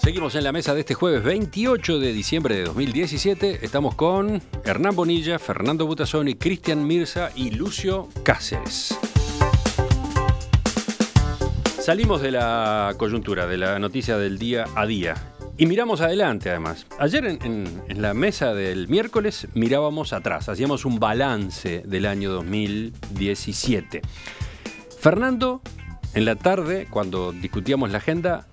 Seguimos en la mesa de este jueves 28 de diciembre de 2017. Estamos con Hernán Bonilla, Fernando Butazzoni, Cristian Mirza y Lucio Cáceres. Salimos de la coyuntura, de la noticia del día a día y miramos adelante además. Ayer en la mesa del miércoles mirábamos atrás, hacíamos un balance del año 2017. Fernando, en la tarde, cuando discutíamos la agenda,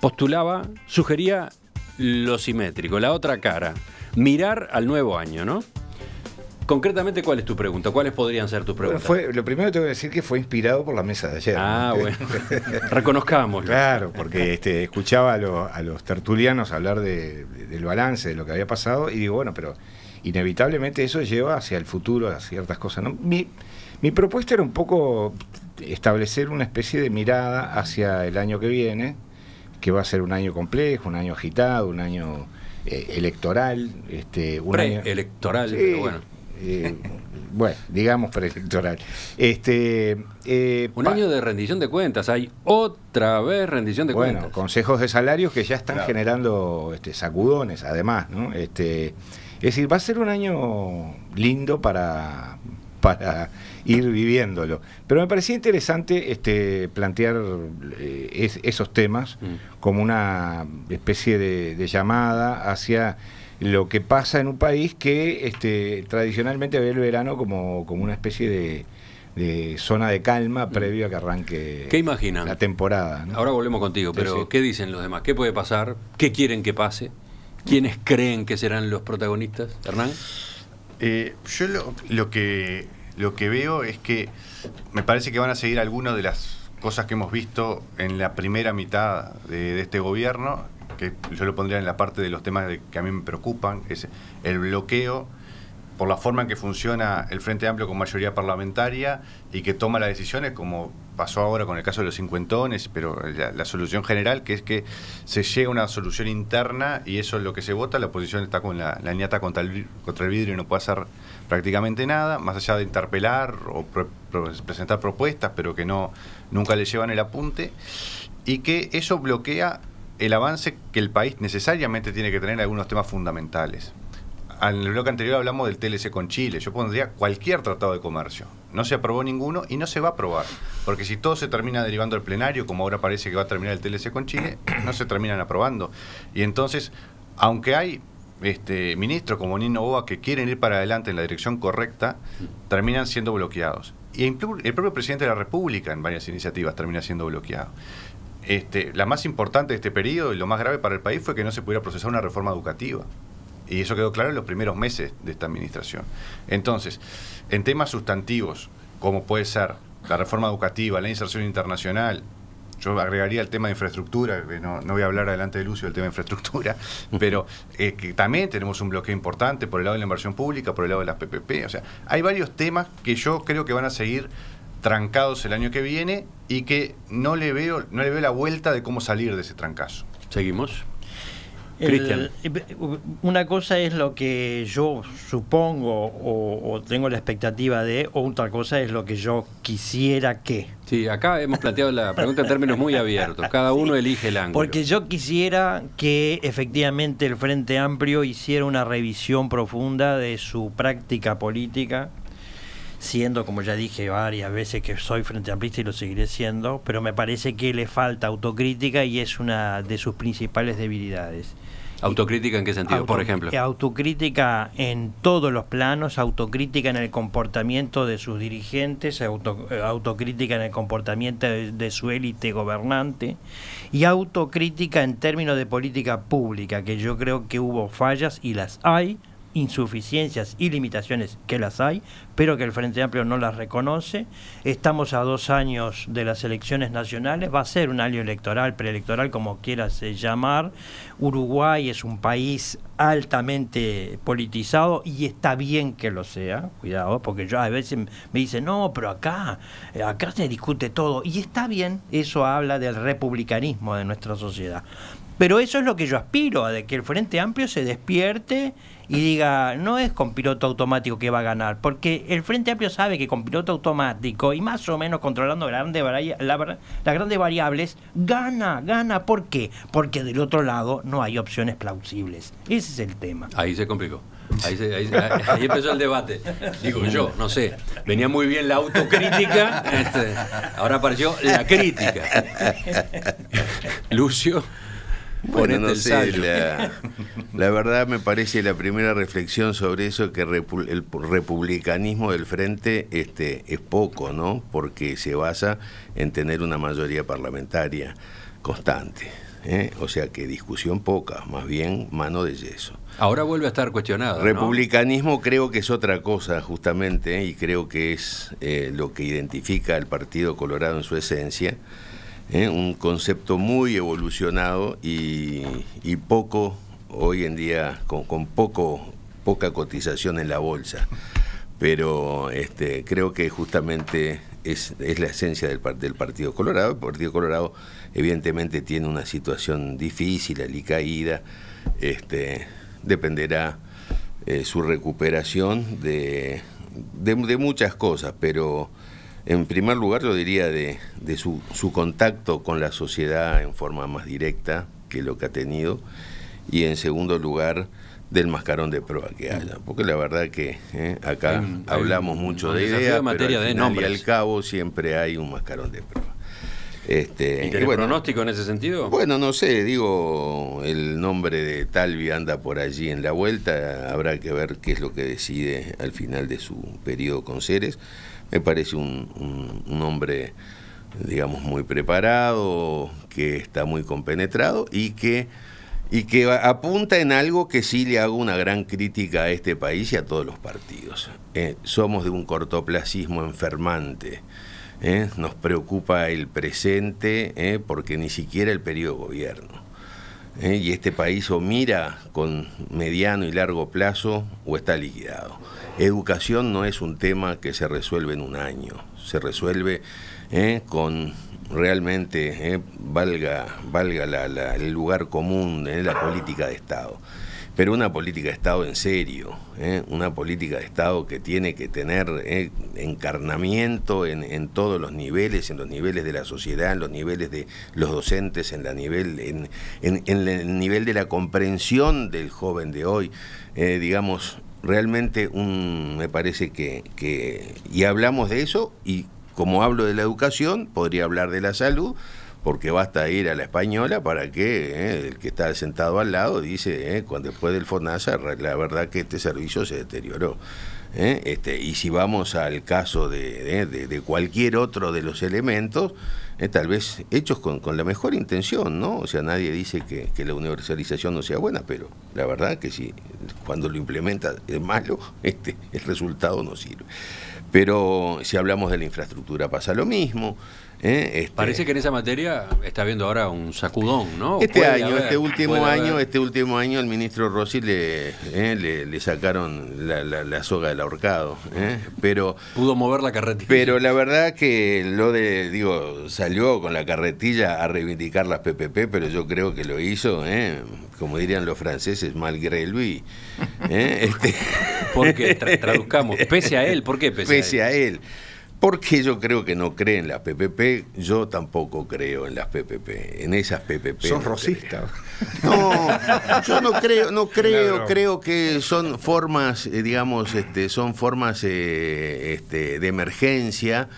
postulaba, sugería lo simétrico, la otra cara, mirar al nuevo año, ¿no? Concretamente, ¿cuál es tu pregunta? ¿Cuáles podrían ser tus preguntas? Bueno, lo primero que tengo que decir que fue inspirado por la mesa de ayer. Ah, ¿no? Bueno, reconozcámoslo. Claro, porque escuchaba a los tertulianos hablar del balance, de lo que había pasado, y digo, bueno, pero inevitablemente eso lleva hacia el futuro a ciertas cosas, ¿no? Mi propuesta era un poco establecer una especie de mirada hacia el año que viene, que va a ser un año complejo, un año agitado, un año electoral. Preelectoral, sí, pero bueno. Bueno, digamos preelectoral. Un año de rendición de cuentas, hay otra vez rendición de cuentas. Bueno, consejos de salarios que ya están generando sacudones, además, ¿no? Es decir, va a ser un año lindo para ir viviéndolo. Pero me parecía interesante plantear esos temas como una especie de llamada hacia lo que pasa en un país que tradicionalmente ve el verano como una especie de zona de calma previo a que arranque. ¿Qué imaginan? La temporada, ¿no? Ahora volvemos contigo, pero sí. ¿Qué dicen los demás? ¿Qué puede pasar? ¿Qué quieren que pase? ¿Quiénes creen que serán los protagonistas? ¿Hernán? Yo lo que veo es que me parece que van a seguir algunas de las cosas que hemos visto en la primera mitad de este gobierno, que yo lo pondría en la parte de los temas que a mí me preocupan, que es el bloqueo por la forma en que funciona el Frente Amplio con mayoría parlamentaria y que toma las decisiones, como pasó ahora con el caso de los cincuentones, pero la solución general, que es que se llega a una solución interna y eso es lo que se vota. La oposición está con la ñata contra el vidrio y no puede hacer prácticamente nada, más allá de interpelar o presentar propuestas, pero que nunca le llevan el apunte, y que eso bloquea el avance que el país necesariamente tiene que tener en algunos temas fundamentales. En el bloque anterior hablamos del TLC con Chile. Yo pondría cualquier tratado de comercio. No se aprobó ninguno y no se va a aprobar. Porque si todo se termina derivando al plenario, como ahora parece que va a terminar el TLC con Chile, no se terminan aprobando. Y entonces, aunque hay ministros como Nino Boa que quieren ir para adelante en la dirección correcta, terminan siendo bloqueados. Y el propio presidente de la República en varias iniciativas termina siendo bloqueado. La más importante de este periodo y lo más grave para el país fue que no se pudiera procesar una reforma educativa. Y eso quedó claro en los primeros meses de esta administración. Entonces, en temas sustantivos, como puede ser la reforma educativa, la inserción internacional, yo agregaría el tema de infraestructura, que no voy a hablar adelante de Lucio del tema de infraestructura, pero que también tenemos un bloqueo importante por el lado de la inversión pública, por el lado de las PPP. O sea, hay varios temas que yo creo que van a seguir trancados el año que viene y que no le veo la vuelta de cómo salir de ese trancazo. Seguimos. Cristian. Una cosa es lo que yo supongo o tengo la expectativa de, o otra cosa es lo que yo quisiera que. Sí, acá hemos planteado la pregunta en términos muy abiertos. Cada uno elige el ángulo. Porque yo quisiera que efectivamente el Frente Amplio hiciera una revisión profunda de su práctica política, siendo, como ya dije varias veces, que soy frente amplista y lo seguiré siendo, pero me parece que le falta autocrítica y es una de sus principales debilidades. ¿Autocrítica en qué sentido, por ejemplo? Autocrítica en todos los planos, autocrítica en el comportamiento de sus dirigentes, autocrítica en el comportamiento de su élite gobernante y autocrítica en términos de política pública, que yo creo que hubo fallas y las hay, insuficiencias y limitaciones que las hay, pero que el Frente Amplio no las reconoce. Estamos a 2 años de las elecciones nacionales, va a ser un año electoral, preelectoral, como quieras llamar. Uruguay es un país altamente politizado y está bien que lo sea, cuidado, porque yo a veces me dicen, no, pero acá se discute todo, y está bien, eso habla del republicanismo de nuestra sociedad. Pero eso es lo que yo aspiro, a de que el Frente Amplio se despierte y diga, no es con piloto automático que va a ganar, porque el Frente Amplio sabe que con piloto automático y más o menos controlando las grandes variables, gana. ¿Por qué? Porque del otro lado no hay opciones plausibles. Ese es el tema. Ahí se complicó. Ahí empezó el debate. Digo yo, no sé. Venía muy bien la autocrítica, ahora apareció la crítica. Lucio, bueno, no sé, la verdad me parece la primera reflexión sobre eso, que el republicanismo del frente es poco, ¿no? Porque se basa en tener una mayoría parlamentaria constante. O sea que discusión poca, más bien mano de yeso. Ahora vuelve a estar cuestionado, Republicanismo, ¿no? Creo que es otra cosa justamente, y creo que es lo que identifica al Partido Colorado en su esencia, un concepto muy evolucionado y poco, hoy en día, con poca cotización en la bolsa. Pero creo que justamente es la esencia del Partido Colorado. El Partido Colorado evidentemente tiene una situación difícil, alicaída, dependerá su recuperación de muchas cosas, pero en primer lugar yo diría de su contacto con la sociedad en forma más directa que lo que ha tenido, y en segundo lugar del mascarón de proa que haya, porque la verdad que acá hablamos mucho de ideas, pero al final y al cabo siempre hay un mascarón de proa. ¿Y tenés pronóstico en ese sentido? Bueno, no sé, digo, el nombre de Talvi anda por allí en la vuelta, habrá que ver qué es lo que decide al final de su periodo con Ceres. Me parece un hombre, digamos, muy preparado, que está muy compenetrado y que apunta en algo que sí le hago una gran crítica a este país y a todos los partidos. Somos de un cortoplacismo enfermante. Nos preocupa el presente, porque ni siquiera el periodo de gobierno. Y este país o mira con mediano y largo plazo o está liquidado. Educación no es un tema que se resuelve en un año, se resuelve con realmente, valga el lugar común, la política de Estado. Pero una política de Estado en serio, una política de Estado que tiene que tener encarnamiento en todos los niveles, en los niveles de la sociedad, en los niveles de los docentes, en el nivel de la comprensión del joven de hoy, digamos, realmente me parece que y hablamos de eso, y como hablo de la educación, podría hablar de la salud, porque basta ir a la Española para que el que está sentado al lado dice, cuando después del FONASA, la verdad que este servicio se deterioró. Y si vamos al caso de cualquier otro de los elementos, tal vez hechos con la mejor intención, ¿no? O sea, nadie dice que la universalización no sea buena, pero la verdad que si cuando lo implementa es malo, el resultado no sirve. Pero si hablamos de la infraestructura pasa lo mismo. Parece que en esa materia está habiendo ahora un sacudón, ¿no? Este último año al ministro Rossi le sacaron la soga del ahorcado, pero pudo mover la carretilla. Pero la verdad que salió con la carretilla a reivindicar las PPP, pero yo creo que lo hizo, como dirían los franceses, malgré lui. Porque traduzcamos, pese a él, ¿por qué pese a él? Porque yo creo que no cree en las PPP, yo tampoco creo en las PPP, en esas PPP. ¿Sos rosista? No, yo no creo que son formas, son formas de emergencia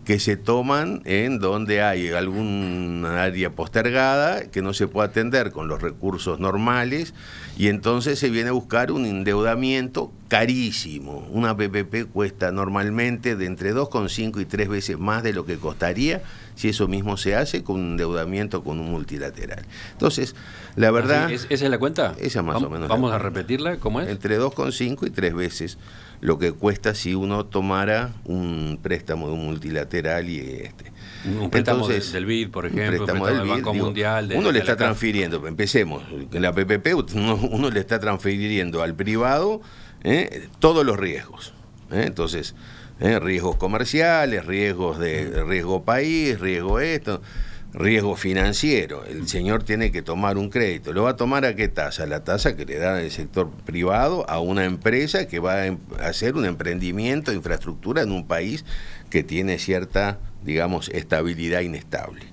que se toman en donde hay algún área postergada que no se puede atender con los recursos normales, y entonces se viene a buscar un endeudamiento carísimo. Una PPP cuesta normalmente de entre 2,5 y 3 veces más de lo que costaría si eso mismo se hace con un endeudamiento con un multilateral. Entonces, la verdad... ¿Esa es la cuenta? Esa más o menos. ¿Vamos a repetirla? ¿Cómo es? Entre 2,5 y 3 veces lo que cuesta si uno tomara un préstamo de un multilateral y un préstamo del BID, por ejemplo, un préstamo del Banco Mundial. Uno le está transfiriendo, empecemos, en la PPP uno le está transfiriendo al privado todos los riesgos. Entonces, riesgos comerciales, riesgos riesgo país, riesgo esto. riesgo financiero. El señor tiene que tomar un crédito. ¿Lo va a tomar a qué tasa? La tasa que le da el sector privado a una empresa que va a hacer un emprendimiento de infraestructura en un país que tiene cierta, digamos, estabilidad inestable.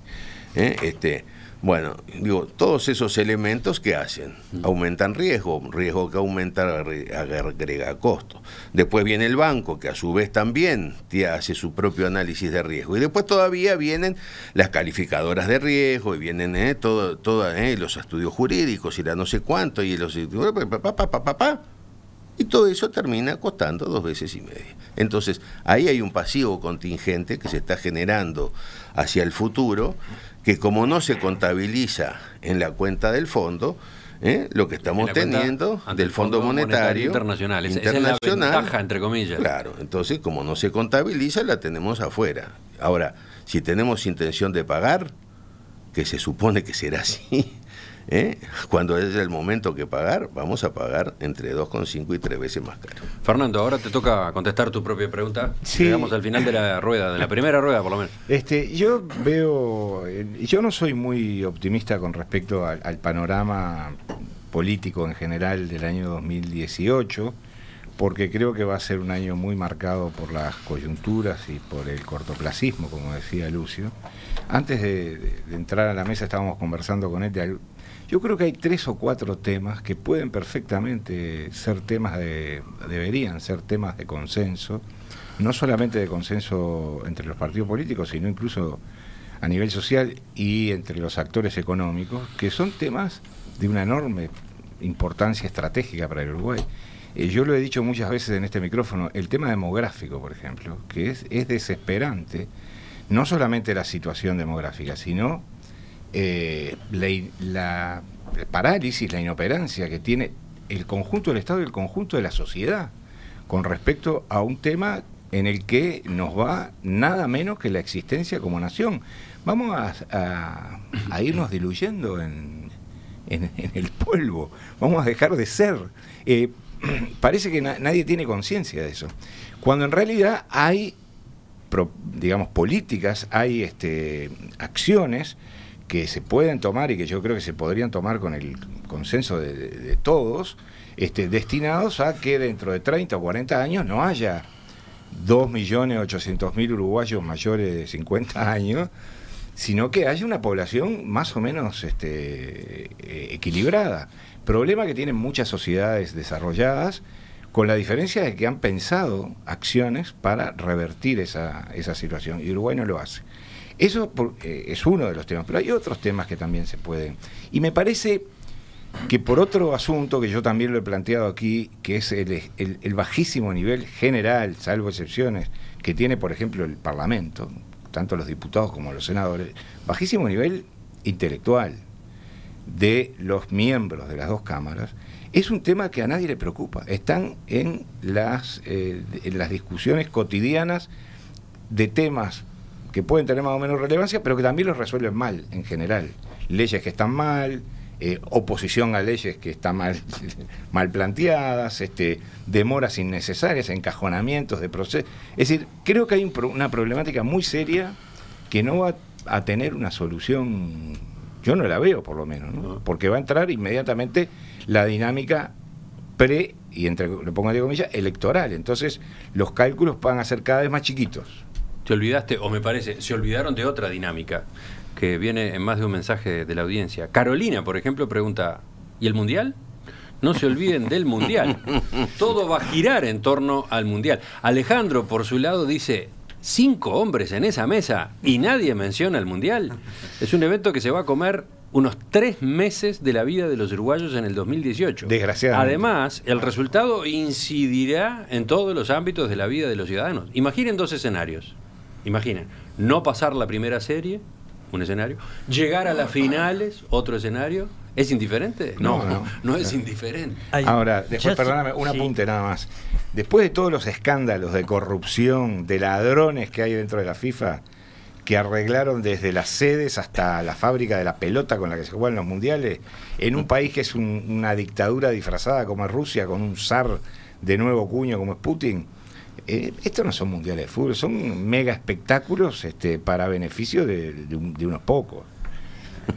Bueno, digo, todos esos elementos que hacen, aumentan riesgo que aumenta agrega costo. Después viene el banco, que a su vez también hace su propio análisis de riesgo. Y después todavía vienen las calificadoras de riesgo, y vienen los estudios jurídicos y la no sé cuánto, y los y todo eso termina costando 2 veces y media. Entonces, ahí hay un pasivo contingente que se está generando hacia el futuro, que como no se contabiliza en la cuenta del fondo, lo que estamos teniendo del Fondo Monetario Internacional. Esa es la ventaja, entre comillas. Claro, entonces como no se contabiliza, la tenemos afuera. Ahora, si tenemos intención de pagar, que se supone que será así, cuando es el momento que pagar, vamos a pagar entre 2,5 y 3 veces más caro. Fernando, ahora te toca contestar tu propia pregunta. Sí. Llegamos al final de la rueda, de la primera rueda por lo menos. Yo no soy muy optimista con respecto al panorama político en general del año 2018, porque creo que va a ser un año muy marcado por las coyunturas y por el cortoplacismo, como decía Lucio. Antes de entrar a la mesa estábamos conversando con él yo creo que hay 3 o 4 temas que pueden perfectamente ser deberían ser temas de consenso, no solamente de consenso entre los partidos políticos, sino incluso a nivel social y entre los actores económicos, que son temas de una enorme importancia estratégica para el Uruguay. Yo lo he dicho muchas veces en este micrófono, el tema demográfico, por ejemplo, que es desesperante, no solamente la situación demográfica, sino la parálisis, la inoperancia que tiene el conjunto del Estado y el conjunto de la sociedad con respecto a un tema en el que nos va nada menos que la existencia como nación. Vamos a irnos diluyendo en el polvo, vamos a dejar de ser. Parece que nadie tiene conciencia de eso, cuando en realidad hay, digamos, políticas, hay acciones que se pueden tomar y que yo creo que se podrían tomar con el consenso de todos, destinados a que dentro de 30 o 40 años no haya 2.800.000 uruguayos mayores de 50 años, sino que haya una población más o menos equilibrada. Problema que tienen muchas sociedades desarrolladas, con la diferencia de que han pensado acciones para revertir esa situación, y Uruguay no lo hace. Eso es uno de los temas, pero hay otros temas que también se pueden. Y me parece que por otro asunto, que yo también lo he planteado aquí, que es el bajísimo nivel general, salvo excepciones, que tiene, por ejemplo, el Parlamento, tanto los diputados como los senadores, bajísimo nivel intelectual de los miembros de las dos cámaras, es un tema que a nadie le preocupa. Están en las discusiones cotidianas de temas que pueden tener más o menos relevancia, pero que también los resuelven mal en general. Leyes que están mal, oposición a leyes que están mal planteadas, demoras innecesarias, encajonamientos de procesos. Es decir, creo que hay una problemática muy seria que no va a tener una solución, yo no la veo por lo menos, ¿no? Porque va a entrar inmediatamente la dinámica y lo pongo entre comillas, electoral. Entonces los cálculos van a ser cada vez más chiquitos. Te olvidaste, o me parece, se olvidaron de otra dinámica que viene en más de un mensaje de la audiencia. Carolina, por ejemplo, pregunta, ¿y el Mundial? No se olviden del Mundial. Todo va a girar en torno al Mundial. Alejandro, por su lado, dice, 5 hombres en esa mesa y nadie menciona el Mundial. Es un evento que se va a comer unos 3 meses de la vida de los uruguayos en el 2018. Desgraciadamente. Además, el resultado incidirá en todos los ámbitos de la vida de los ciudadanos. Imaginen 2 escenarios. Imaginen, no pasar la primera serie, un escenario, llegar a las finales, otro escenario. ¿Es indiferente? No es indiferente. Ahora, después, perdóname, un apunte nada más. Después de todos los escándalos de corrupción, de ladrones que hay dentro de la FIFA, que arreglaron desde las sedes hasta la fábrica de la pelota con la que se juegan los mundiales, en un país que es una dictadura disfrazada como es Rusia, con un zar de nuevo cuño como es Putin, estos no son mundiales de fútbol, son mega espectáculos para beneficio de unos pocos.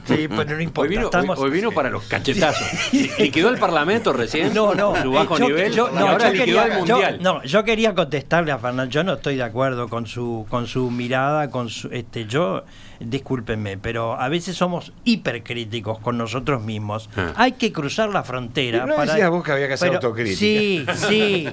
Sí, pero no importa. Hoy vino para los cachetazos. ¿Liquidó el Parlamento recién? No. Su bajo nivel. Y ahora liquidó el Mundial. Yo quería contestarle a Fernando. Yo no estoy de acuerdo con su mirada. Discúlpenme, pero a veces somos hipercríticos con nosotros mismos. Hay que cruzar la frontera. No decías vos que había que ser autocrítica. Sí.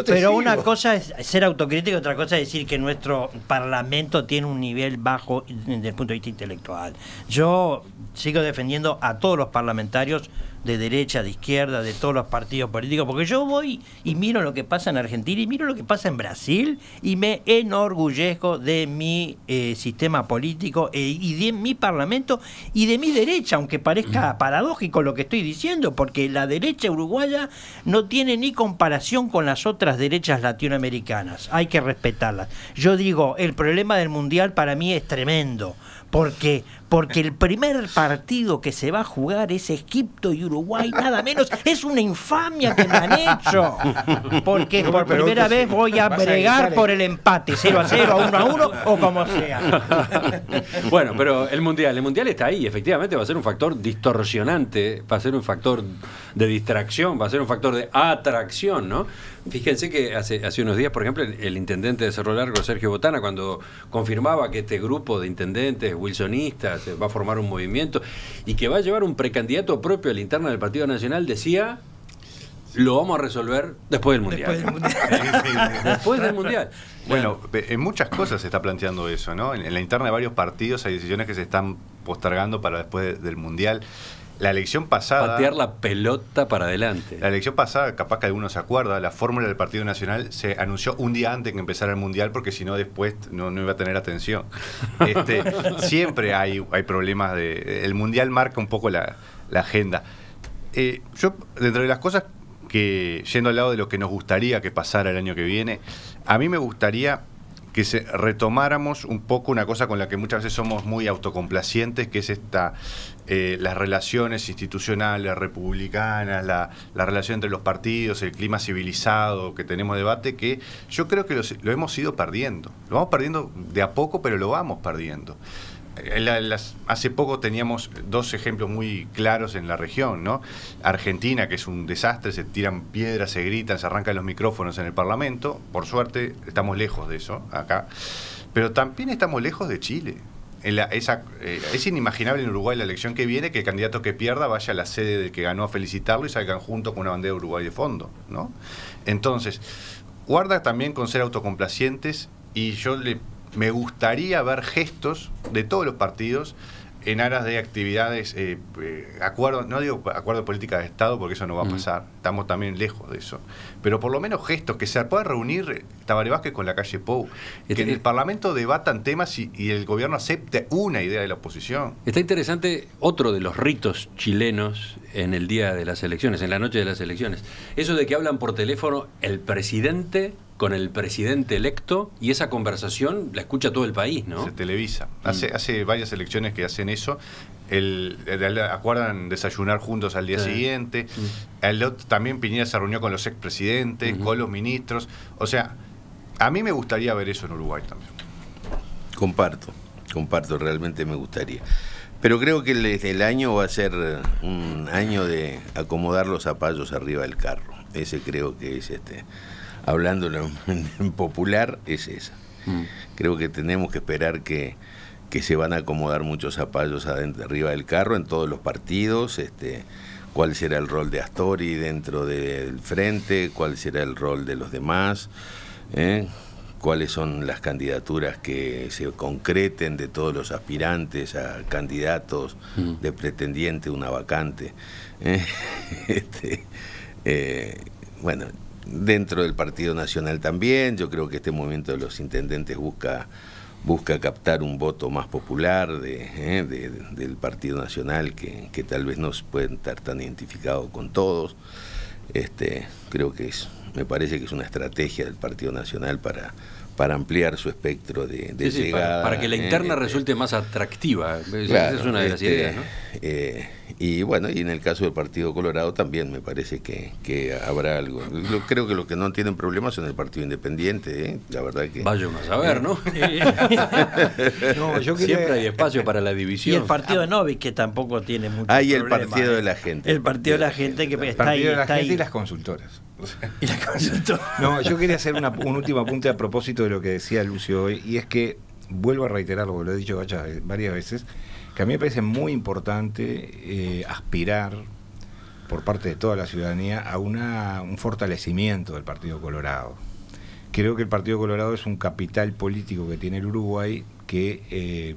Pero sigo. una cosa es ser autocrítico, otra cosa es decir que nuestro Parlamento tiene un nivel bajo desde el punto de vista intelectual. Yo sigo defendiendo a todos los parlamentarios de derecha, de izquierda, de todos los partidos políticos, porque yo voy y miro lo que pasa en Argentina y miro lo que pasa en Brasil y me enorgullezco de mi sistema político y de mi parlamento y de mi derecha, aunque parezca paradójico lo que estoy diciendo, porque la derecha uruguaya no tiene ni comparación con las otras derechas latinoamericanas, hay que respetarlas. Yo digo, el problema del Mundial para mí es tremendo, porque el primer partido que se va a jugar es Egipto y Uruguay, nada menos. Es una infamia que me han hecho. Porque por primera vez voy a bregar por el empate, 0-0, 1-1 o como sea. Bueno, pero el Mundial está ahí. Efectivamente va a ser un factor distorsionante, va a ser un factor de distracción, va a ser un factor de atracción, ¿no? Fíjense que hace unos días, por ejemplo, el intendente de Cerro Largo, Sergio Botana, cuando confirmaba que este grupo de intendentes wilsonistas va a formar un movimiento y que va a llevar un precandidato propio a la interna del Partido Nacional, decía: lo vamos a resolver después del Mundial. Después del Mundial. Bueno, en muchas cosas se está planteando eso, ¿no? En la interna de varios partidos hay decisiones que se están postergando para después del Mundial. La elección pasada... Patear la pelota para adelante. La elección pasada, capaz que alguno se acuerda, la fórmula del Partido Nacional se anunció un día antes que empezara el Mundial, porque si no después no iba a tener atención. Siempre hay problemas el Mundial marca un poco la agenda. Yo, dentro de las cosas que, yendo al lado de lo que nos gustaría que pasara el año que viene, a mí me gustaría que retomáramos un poco una cosa con la que muchas veces somos muy autocomplacientes, que es las relaciones institucionales, republicanas, la relación entre los partidos, el clima civilizado que tenemos de debate, que yo creo que lo hemos ido perdiendo. Lo vamos perdiendo de a poco, pero lo vamos perdiendo. Hace poco teníamos dos ejemplos muy claros en la región, ¿no? Argentina, que es un desastre, se tiran piedras, se gritan, se arrancan los micrófonos en el Parlamento. Por suerte estamos lejos de eso acá, pero también estamos lejos de Chile. Es inimaginable en Uruguay la elección que viene que el candidato que pierda vaya a la sede del que ganó a felicitarlo y salgan juntos con una bandera de Uruguay de fondo, ¿no? Entonces, guarda también con ser autocomplacientes, y me gustaría ver gestos de todos los partidos en aras de actividades, acuerdos, no digo acuerdo de política de Estado, porque eso no va a pasar, estamos también lejos de eso, pero por lo menos gestos, que se puedan reunir Tabaré Vázquez con la calle Pou, que en el Parlamento debatan temas y el gobierno acepte una idea de la oposición. Está interesante otro de los ritos chilenos en el día de las elecciones, en la noche de las elecciones, eso de que hablan por teléfono el presidente con el presidente electo, y esa conversación la escucha todo el país, ¿no? Se televisa. Hace varias elecciones que hacen eso. Acuerdan desayunar juntos al día siguiente. También Piñera se reunió con los expresidentes, con los ministros. O sea, a mí me gustaría ver eso en Uruguay también. Comparto, realmente me gustaría. Pero creo que el año va a ser un año de acomodar los zapallos arriba del carro. Ese creo que es hablándolo en popular, es esa. Creo que tenemos que esperar que se van a acomodar muchos zapallos arriba del carro en todos los partidos. Cuál será el rol de Astori dentro del frente, cuál será el rol de los demás, cuáles son las candidaturas que se concreten de todos los aspirantes a candidatos, de pretendiente, una vacante. Bueno, dentro del Partido Nacional también, yo creo que este movimiento de los intendentes busca captar un voto más popular del Partido Nacional, que tal vez no puede estar tan identificado con todos. Creo que me parece que es una estrategia del Partido Nacional para ampliar su espectro de llegada. Para que la interna resulte más atractiva. Claro, esa es una de las ideas, ¿no? Y bueno, y en el caso del Partido Colorado también me parece que habrá algo. Creo que los que no tienen problemas son el Partido Independiente, ¿eh? La verdad que... Vaya uno a saber, ¿no? No, yo Siempre hay espacio para la división. Y el partido de Novi, que tampoco tiene mucho Hay el problema, Partido de la Gente. El Partido de la Gente que el está partido ahí. de la Está gente ahí. y las consultoras. Y la consultora. No, yo quería hacer un último apunte a propósito de lo que decía Lucio hoy, y es que, vuelvo a reiterar lo que lo he dicho varias veces, que a mí me parece muy importante aspirar por parte de toda la ciudadanía a un fortalecimiento del Partido Colorado. Creo que el Partido Colorado es un capital político que tiene el Uruguay que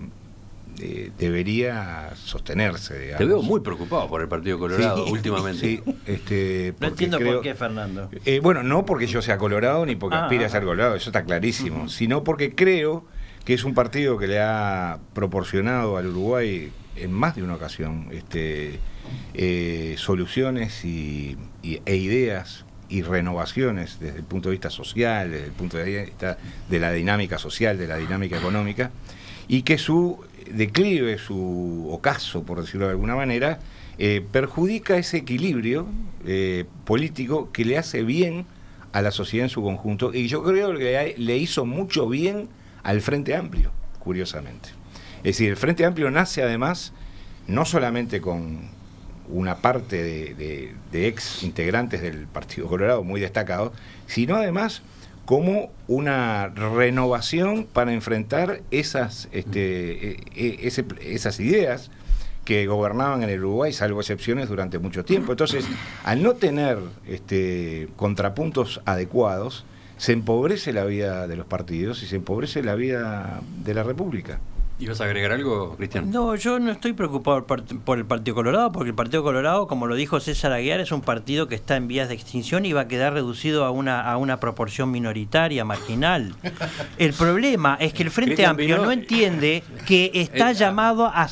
debería sostenerse, digamos. Te veo muy preocupado por el Partido Colorado Sí, últimamente. sí, No entiendo por qué, Fernando. Bueno, no porque yo sea colorado ni porque aspire a ser colorado, eso está clarísimo, sino porque creo que es un partido que le ha proporcionado al Uruguay en más de una ocasión soluciones e ideas y renovaciones desde el punto de vista social, desde el punto de vista de la dinámica social, de la dinámica económica, y que su declive, su ocaso, por decirlo de alguna manera, perjudica ese equilibrio político que le hace bien a la sociedad en su conjunto, y yo creo que le hizo mucho bien al Frente Amplio, curiosamente. Es decir, el Frente Amplio nace además no solamente con una parte de ex integrantes del Partido Colorado muy destacados, sino además como una renovación para enfrentar esas ideas que gobernaban en el Uruguay, salvo excepciones, durante mucho tiempo. Entonces, al no tener contrapuntos adecuados, se empobrece la vida de los partidos y se empobrece la vida de la República. ¿Ibas a agregar algo, Cristian? No, yo no estoy preocupado por el Partido Colorado, porque el Partido Colorado, como lo dijo César Aguiar, es un partido que está en vías de extinción y va a quedar reducido a una proporción minoritaria, marginal. El problema es que el Frente Cristian Amplio vino- no entiende que está llamado a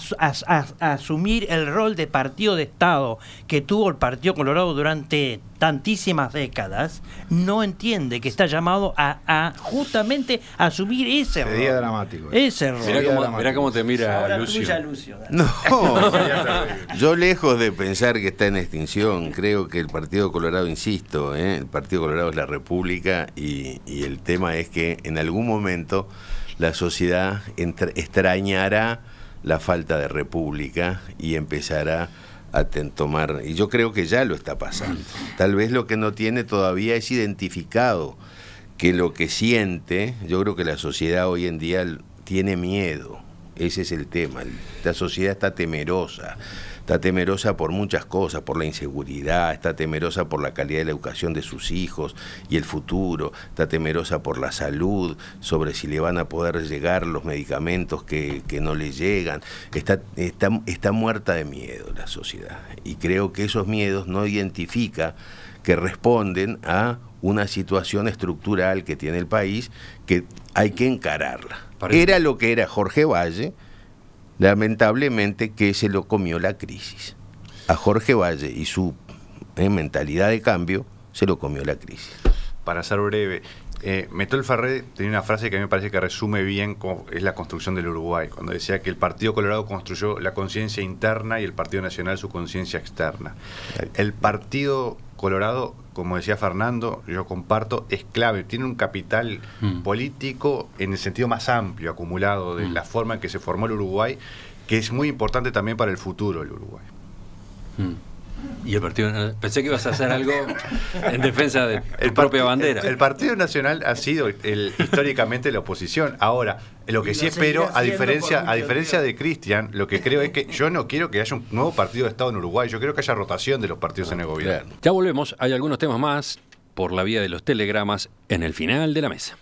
asumir el rol de partido de Estado que tuvo el Partido Colorado durante tantísimas décadas. No entiende que está llamado a justamente asumir ese rol. Sería dramático. Ese rol. Mirá cómo te mira Ahora Lucio. tuya, Lucio. No, yo lejos de pensar que está en extinción, creo que el Partido Colorado, insisto, el Partido Colorado es la República y el tema es que en algún momento la sociedad extrañará la falta de república y empezará a tomar, y yo creo que ya lo está pasando. Tal vez lo que no tiene todavía es identificado que lo que siente, yo creo que la sociedad hoy en día tiene miedo. Ese es el tema. La sociedad está temerosa por muchas cosas, por la inseguridad, está temerosa por la calidad de la educación de sus hijos y el futuro, está temerosa por la salud, sobre si le van a poder llegar los medicamentos que no le llegan. Está muerta de miedo la sociedad, y creo que esos miedos no identifica que responden a una situación estructural que tiene el país que hay que encararla. Era lo que era Jorge Valle, lamentablemente que se lo comió la crisis. A Jorge Valle y su mentalidad de cambio se lo comió la crisis. Para ser breve, Metol Ferré tenía una frase que a mí me parece que resume bien cómo es la construcción del Uruguay, cuando decía que el Partido Colorado construyó la conciencia interna y el Partido Nacional su conciencia externa. El Partido Colorado, como decía Fernando, yo comparto, es clave, tiene un capital político en el sentido más amplio acumulado de la forma en que se formó el Uruguay, que es muy importante también para el futuro del Uruguay. Y el Partido, pensé que ibas a hacer algo en defensa de tu propia bandera. El Partido Nacional ha sido históricamente la oposición. Ahora, lo que sí espero, a diferencia de Cristian, lo que creo es que yo no quiero que haya un nuevo partido de Estado en Uruguay. Yo creo que haya rotación de los partidos en el gobierno. Ya volvemos, hay algunos temas más por la vía de los telegramas en el final de la mesa.